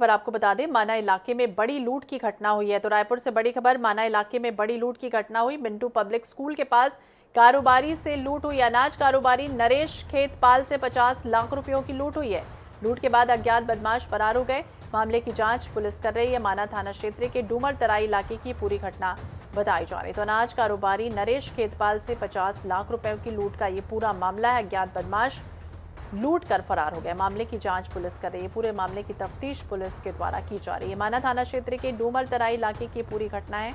खबर आपको बता दें, माना इलाके में बड़ी लूट की घटना हुई है। तो रायपुर से बड़ी खबर, माना इलाके में बड़ी लूट की घटना हुई। मिंटू पब्लिक स्कूल के पास कारोबारी से लूट हुई। अनाज कारोबारी नरेश खेतपाल से 50 लाख रुपयों की लूट हुई है। लूट के बाद अज्ञात बदमाश फरार हो गए। मामले की जांच पुलिस कर रही है। माना थाना क्षेत्र के डूमर तराई इलाके की पूरी घटना बताई जा रही। तो अनाज कारोबारी नरेश खेतपाल से 50 लाख रुपयों की लूट का ये पूरा मामला है। अज्ञात बदमाश लूट कर फरार हो गए। मामले की जांच पुलिस कर रही है। पूरे मामले की तफ्तीश पुलिस के द्वारा की जा रही है। माना थाना क्षेत्र के डूमर तराई इलाके की पूरी घटना है।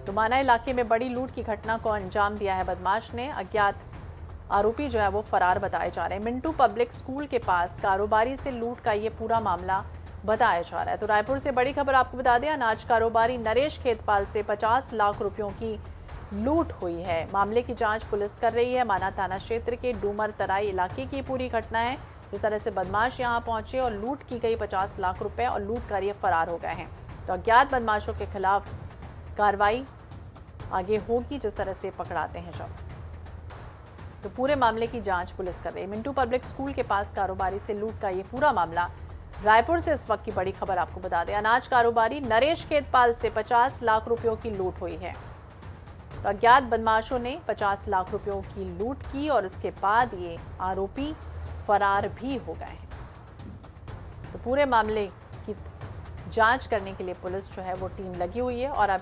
तो माना इलाके में बड़ी लूट की घटना को अंजाम दिया है बदमाश ने। अज्ञात आरोपी जो है वो फरार बताए जा रहे हैं। मिंटू पब्लिक स्कूल के पास कारोबारी से लूट का ये पूरा मामला बताया जा रहा है। तो रायपुर से बड़ी खबर आपको बता दें, अनाज कारोबारी नरेश खेतपाल से 50 लाख रुपयों की लूट हुई है। मामले की जांच पुलिस कर रही है। माना थाना क्षेत्र के डूमर तराई इलाके की पूरी घटना है। जिस तरह से बदमाश यहां पहुंचे और लूट की गई 50 लाख रुपए और लूट कर ये फरार हो गए हैं। तो अज्ञात बदमाशों के खिलाफ कार्रवाई आगे होगी जिस तरह से पकड़ाते हैं शव। तो पूरे मामले की जांच पुलिस कर रही है। मिंटू पब्लिक स्कूल के पास कारोबारी से लूट का ये पूरा मामला। रायपुर से इस वक्त की बड़ी खबर आपको बता दें, अनाज कारोबारी नरेश खेतपाल से 50 लाख रुपयों की लूट हुई है। तो अज्ञात बदमाशों ने 50 लाख रुपयों की लूट की और उसके बाद ये आरोपी फरार भी हो गए हैं। तो पूरे मामले की जांच करने के लिए पुलिस जो है वो टीम लगी हुई है। और अब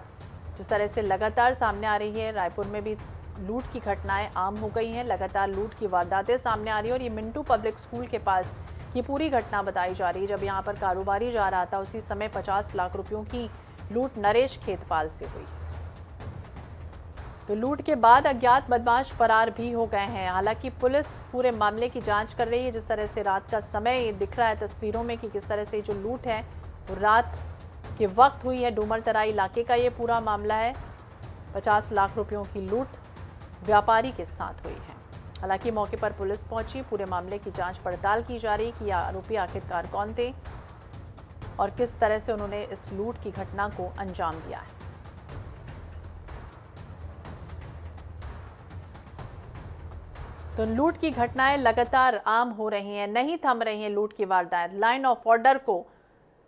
जिस तरह से लगातार सामने आ रही है, रायपुर में भी लूट की घटनाएं आम हो गई हैं। लगातार लूट की वारदातें सामने आ रही है। और ये मिंटू पब्लिक स्कूल के पास ये पूरी घटना बताई जा रही है। जब यहाँ पर कारोबारी जा रहा था उसी समय 50 लाख रुपयों की लूट नरेश खेतपाल से हुई। तो लूट के बाद अज्ञात बदमाश फरार भी हो गए हैं। हालांकि पुलिस पूरे मामले की जांच कर रही है। जिस तरह से रात का समय दिख रहा है तस्वीरों में कि किस तरह से जो लूट है वो रात के वक्त हुई है। डूमर तराई इलाके का ये पूरा मामला है। 50 लाख रुपयों की लूट व्यापारी के साथ हुई है। हालांकि मौके पर पुलिस पहुंची। पूरे मामले की जांच पड़ताल की जा रही कि आरोपी आखिरकार कौन थे और किस तरह से उन्होंने इस लूट की घटना को अंजाम दिया है। तो लूट की घटनाएं लगातार आम हो रही हैं, नहीं थम रही हैं लूट की वारदात। लाइन ऑफ ऑर्डर को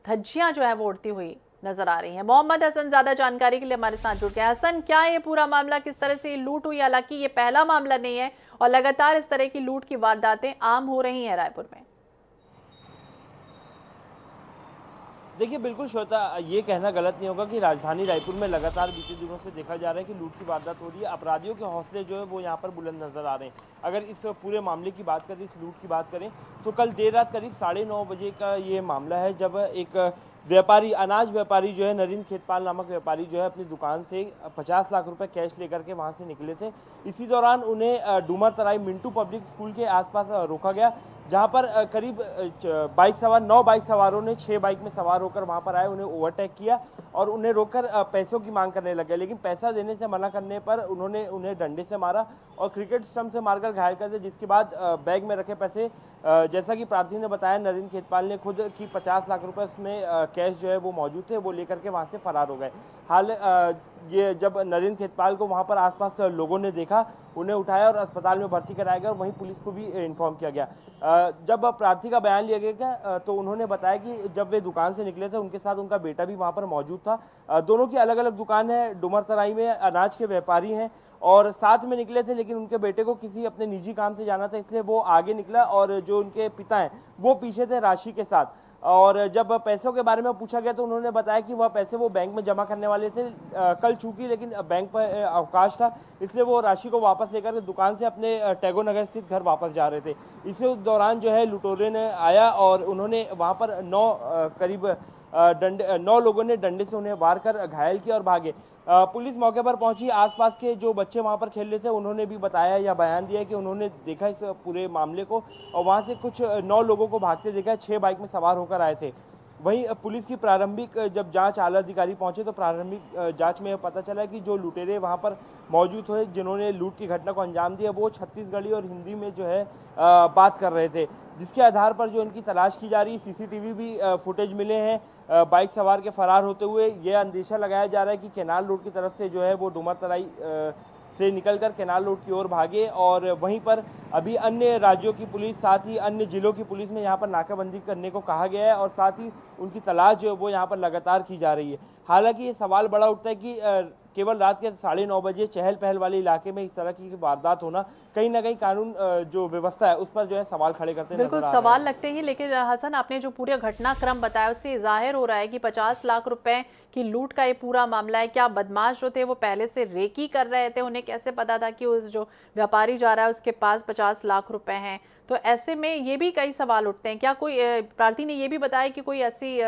धज्जियां जो है वो उड़ती हुई नजर आ रही हैं। मोहम्मद हसन ज्यादा जानकारी के लिए हमारे साथ जुड़ गया। हसन, क्या ये पूरा मामला, किस तरह से ये लूट हुई? हालांकि ये पहला मामला नहीं है और लगातार इस तरह की लूट की वारदातें आम हो रही हैं रायपुर में। देखिए बिल्कुल श्वेता, ये कहना गलत नहीं होगा कि राजधानी रायपुर में लगातार बीते दिनों से देखा जा रहा है कि लूट की वारदात हो रही है। अपराधियों के हौसले जो है वो यहाँ पर बुलंद नजर आ रहे हैं। अगर इस पूरे मामले की बात करें, इस लूट की बात करें, तो कल देर रात करीब 9:30 बजे का ये मामला है, जब एक व्यापारी, अनाज व्यापारी जो है नरेश खेतपाल नामक व्यापारी जो है अपनी दुकान से 50 लाख रुपए कैश लेकर के वहाँ से निकले थे। इसी दौरान उन्हें डूमर तराई मिंटू पब्लिक स्कूल के आसपास रोका गया, जहां पर करीब 9 बाइक सवारों ने 6 बाइक में सवार होकर वहां पर आए, उन्हें ओवरटेक किया और उन्हें रोककर पैसों की मांग करने लगे। लेकिन पैसा देने से मना करने पर उन्होंने उन्हें डंडे से मारा और क्रिकेट स्टंप से मारकर घायल कर दिया। जिसके बाद बैग में रखे पैसे, जैसा कि प्रार्थी ने बताया, नरेश खेतपाल ने खुद की 50 लाख रुपए उसमें कैश जो है वो मौजूद थे, वो लेकर के वहां से फरार हो गए। ये जब नरेश खेतपाल को वहां पर आसपास लोगों ने देखा, उन्हें उठाया और अस्पताल में भर्ती कराया गया और वहीं पुलिस को भी इन्फॉर्म किया गया। जब प्रार्थी का बयान लिया गया तो उन्होंने बताया कि जब वे दुकान से निकले थे उनके साथ उनका बेटा भी वहां पर मौजूद था। दोनों की अलग अलग दुकान है, डूमर तराई में अनाज के व्यापारी हैं और साथ में निकले थे। लेकिन उनके बेटे को किसी अपने निजी काम से जाना था, इसलिए वो आगे निकला और जो उनके पिता हैं वो पीछे थे राशि के साथ। और जब पैसों के बारे में पूछा गया तो उन्होंने बताया कि वह पैसे वो बैंक में जमा करने वाले थे कल चूंकि, लेकिन बैंक पर अवकाश था, इसलिए वो राशि को वापस लेकर दुकान से अपने टैगोर नगर स्थित घर वापस जा रहे थे। इसी दौरान जो है लुटेरे ने आया और उन्होंने वहां पर करीब 9 लोगों ने डंडे से उन्हें वार कर घायल किया और भागे। पुलिस मौके पर पहुंची। आसपास के जो बच्चे वहां पर खेल रहे थे उन्होंने भी बताया या बयान दिया कि उन्होंने देखा इस पूरे मामले को और वहां से कुछ 9 लोगों को भागते देखा, 6 बाइक में सवार होकर आए थे। वहीं पुलिस की प्रारंभिक जब जांच आला अधिकारी पहुंचे तो प्रारंभिक जांच में पता चला कि जो लुटेरे वहां पर मौजूद हुए, जिन्होंने लूट की घटना को अंजाम दिया, वो छत्तीसगढ़ी और हिंदी में जो है बात कर रहे थे, जिसके आधार पर जो इनकी तलाश की जा रही है। सीसीटीवी भी फुटेज मिले हैं बाइक सवार के फरार होते हुए। यह अंदेशा लगाया जा रहा है कि केनाल रोड की तरफ से जो है वो डूमर तराई से निकलकर केनाल रोड की ओर भागे और वहीं पर अभी अन्य राज्यों की पुलिस साथ ही अन्य जिलों की पुलिस में यहाँ पर नाकाबंदी करने को कहा गया है और साथ ही उनकी तलाश जो है वो यहाँ पर लगातार की जा रही है। हालांकि ये सवाल बड़ा उठता है कि केवल रात के 9:30 बजे चहल पहल वाले इलाके में इस तरह की वारदात होना कहीं ना कहीं कानून जो व्यवस्था है उस पर जो है सवाल खड़े करते नजर बिल्कुल आ रहे सवाल हैं। लगते ही, लेकिन हसन आपने जो पूरे घटनाक्रम बताया उससे जाहिर हो रहा है कि 50 लाख रुपए की लूट का ये पूरा मामला है। क्या बदमाश जो थे वो पहले से रेकी कर रहे थे? उन्हें कैसे पता था कि उस जो व्यापारी जा रहा है उसके पास 50 लाख रुपए हैं? तो ऐसे में ये भी कई सवाल उठते हैं। क्या कोई प्रार्थी ने ये भी बताया कि कोई ऐसी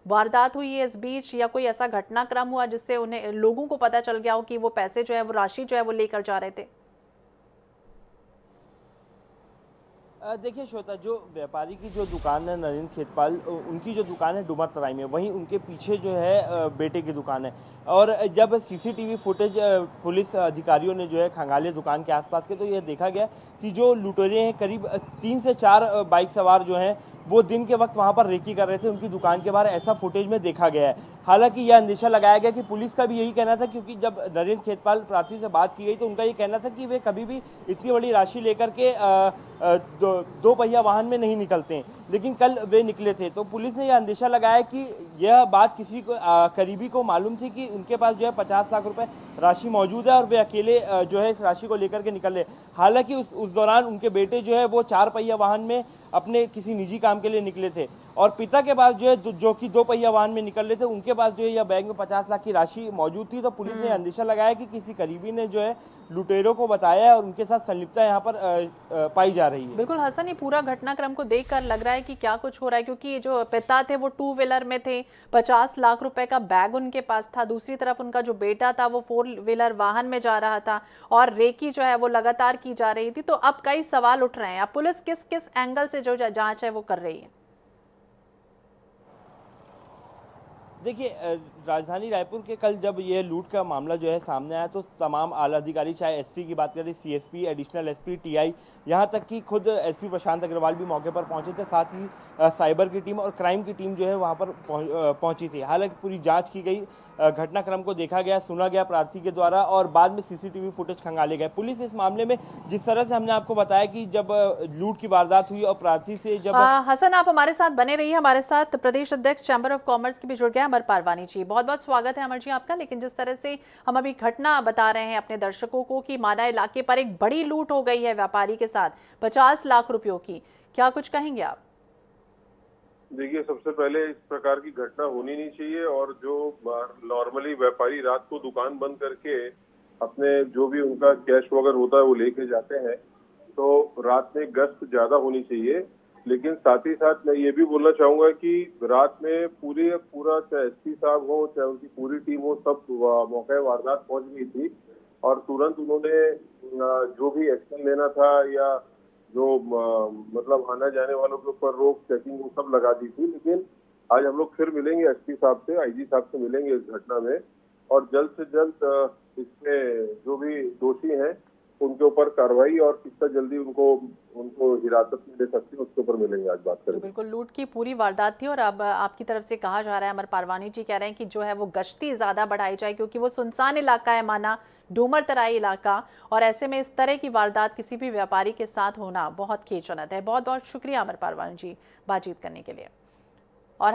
वारदात हुई है इस बीच या कोई ऐसा घटनाक्रम हुआ जिससे उन्हें लोगों को पता चल गया हो कि वो पैसे जो है वो राशि जो है वो लेकर जा रहे थे? देखिए श्वेता, जो व्यापारी की जो दुकान है नरेंद्र खेतपाल, उनकी जो दुकान है डुमर तराई में, वहीं उनके पीछे जो है बेटे की दुकान है। और जब सीसीटीवी फुटेज पुलिस अधिकारियों ने जो है खंगाले दुकान के आसपास के, तो यह देखा गया कि जो लुटेरे हैं करीब 3 से 4 बाइक सवार जो हैं वो दिन के वक्त वहां पर रेकी कर रहे थे उनकी दुकान के बाहर, ऐसा फुटेज में देखा गया है। हालांकि यह अंदेशा लगाया गया कि पुलिस का भी यही कहना था, क्योंकि जब नरेंद्र खेतपाल प्रार्थी से बात की गई तो उनका ये कहना था कि वे कभी भी इतनी बड़ी राशि लेकर के दो पहिया वाहन में नहीं निकलते हैं, लेकिन कल वे निकले थे। तो पुलिस ने यह अंदेशा लगाया कि यह बात किसी को करीबी को मालूम थी कि उनके पास जो है 50 लाख रुपए राशि मौजूद है और वे अकेले जो है इस राशि को लेकर के निकल रहे। हालांकि उस दौरान उनके बेटे जो है वो 4 पहिया वाहन में अपने किसी निजी काम के लिए निकले थे और पिता के पास जो है जो कि 2 पहिया वाहन में निकल रहे थे, उनके पास जो है यह बैग में 50 लाख की राशि मौजूद थी। तो पुलिस ने अंदेशा लगाया कि किसी करीबी ने जो है लुटेरों को बताया है और उनके साथ संलिप्तता यहाँ पर पाई जा रही है। बिल्कुल हसन, ये पूरा घटनाक्रम को देखकर लग रहा है कि क्या कुछ हो रहा है, क्योंकि ये जो पिता थे वो 2 व्हीलर में थे, 50 लाख रुपए का बैग उनके पास था, दूसरी तरफ उनका जो बेटा था वो 4 व्हीलर वाहन में जा रहा था और रेकी जो है वो लगातार की जा रही थी। तो अब कई सवाल उठ रहे हैं। अब पुलिस किस किस एंगल से जो जांच है वो कर रही है? देखिए, राजधानी रायपुर के कल जब ये लूट का मामला जो है सामने आया तो तमाम आला अधिकारी, चाहे एसपी की बात करें, सीएसपी, एडिशनल एसपी, टीआई, यहाँ तक कि खुद एसपी प्रशांत अग्रवाल भी मौके पर पहुंचे थे। साथ ही साइबर की टीम और क्राइम की टीम जो है वहाँ पर पहुंची थी। हालांकि पूरी जांच की गई, घटनाक्रम को देखा गया, सुना गया प्रार्थी के द्वारा और बाद में सीसीटीवी फुटेज खंगाले गए। पुलिस इस मामले में जिस तरह से हमने आपको बताया कि जब लूट की वारदात हुई और प्रार्थी से जब हसन, आप हमारे साथ बने रहिए। हमारे साथ प्रदेश अध्यक्ष चैंबर ऑफ कॉमर्स की भी जुड़ गए अमर पारवानी जी। बहुत बहुत स्वागत है अमर जी आपका। लेकिन जिस तरह से हम अभी घटना बता रहे हैं अपने दर्शकों को कि माना इलाके पर एक बड़ी लूट हो गई है व्यापारी के साथ 50 लाख रुपयों की, क्या कुछ कहेंगे आप? देखिए, सबसे पहले इस प्रकार की घटना होनी नहीं चाहिए और जो नॉर्मली व्यापारी रात को दुकान बंद करके अपने जो भी उनका कैश वगैरह होता है वो लेके जाते हैं, तो रात में गश्त ज्यादा होनी चाहिए। लेकिन साथ ही साथ मैं ये भी बोलना चाहूंगा कि रात में पूरा चाहे एसपी साहब हो चाहे उनकी पूरी टीम हो, सब मौके वारदात पहुंच गई थी और तुरंत उन्होंने जो भी एक्शन लेना था या जो मतलब आने जाने वालों के ऊपर रोक, चेकिंग, वो सब लगा दी थी। लेकिन आज हम लोग फिर मिलेंगे एसपी साहब से, आईजी साहब से मिलेंगे इस घटना में और जल्द से जल्द इसमें जो भी दोषी हैं उनके ऊपर कार्रवाई और कितना जल्दी उनको हिरासत में ले सकते हैं उसके ऊपर मिलेंगे, आज बात करेंगे। बिल्कुल, लूट की पूरी वारदात थी और अब आपकी तरफ से कहा जा रहा है, अमर पारवानी जी कह रहे हैं कि जो है वो गश्ती ज्यादा बढ़ाई जाए, क्योंकि वो सुनसान इलाका है, माना डूमर तराई इलाका, और ऐसे में इस तरह की वारदात किसी भी व्यापारी के साथ होना बहुत खेदजनक है। बहुत बहुत शुक्रिया अमर पारवानी जी बातचीत करने के लिए। और